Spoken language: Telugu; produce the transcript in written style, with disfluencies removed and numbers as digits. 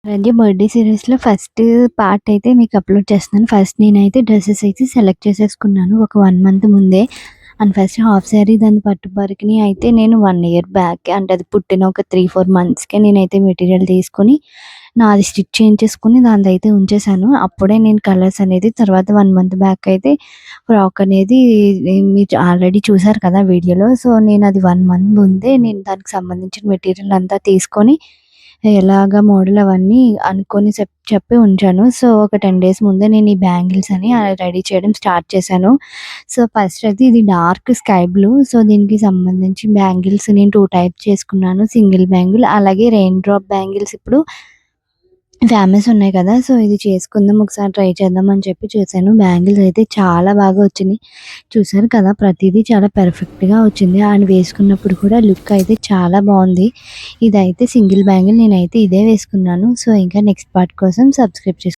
'రంజీ బర్త్‌డే' సీరీస్‌లో ఫస్ట్ పార్ట్ అయితే మీకు అప్‌లోడ్ చేస్తున్నాను. ఫస్ట్ నేనైతే డ్రెసెస్ అయితే సెలెక్ట్ చేసేసుకున్నాను. ఒక 1 మంత్ ముందే. అండ్ ఫస్ట్ హాఫ్ సారీ దాని పట్టు పరికిణి అయితే నేను 1 ఇయర్ బ్యాకే అంటే అది పుట్టిన ఒక 3, 4 మంత్స్‌కే నేనైతే మెటీరియల్ తీసుకొని, నాది స్టిచ్ చేయించేసుకొని దానిదైతే ఉంచేసాను. అప్పుడే నేను కలర్స్ అనేది తర్వాత 1 మంత్ బ్యాక్ అయితే ఫ్రాక్ అనేది మీరు ఆల్రెడీ చూసారు కదా వీడియోలో. సో, నేనది 1 మంత్ ముందే నేను దానికి సంబంధించిన మెటీరియల్ అంతా తీసుకొని ఎలాగా మోడల్ అవన్నీ అనుకోని చెప్పి ఉంచాను. సో, ఒక 10 డేస్ ముందే నేను ఈ బ్యాంగిల్స్ అని రెడీ చేయడం స్టార్ట్ చేశాను. సో, ఫస్ట్ అయితే ఇది డార్క్ స్కై బ్లూ. సో, దీనికి సంబంధించి బ్యాంగిల్స్ నేను 2 టైప్స్ చేసుకున్నాను. సింగిల్ బ్యాంగిల్ అలాగే రెయిన్ డ్రాప్ బ్యాంగిల్స్ ఇప్పుడు ఫేమస్ ఉన్నాయి కదా! సో, ఇది చేసుకుందాం ఒకసారి ట్రై చేద్దాం అని చెప్పి చేశాను. బ్యాంగిల్స్ అయితే చాలా బాగా వచ్చినియి. చూసారు కదా! ప్రతీదీ చాలా పర్ఫెక్ట్‌గా వచ్చింది. అండ్ వేసుకున్నప్పుడు కూడా లుక్ అయితే చాలా బావుంది. ఇదైతే సింగిల్ బ్యాంగిల్ నేనైతే ఇదే వేసుకున్నాను. సో, ఇంకా నెక్స్ట్ పార్ట్ కోసం సబ్స్క్రైబ్ చేసుకోండి.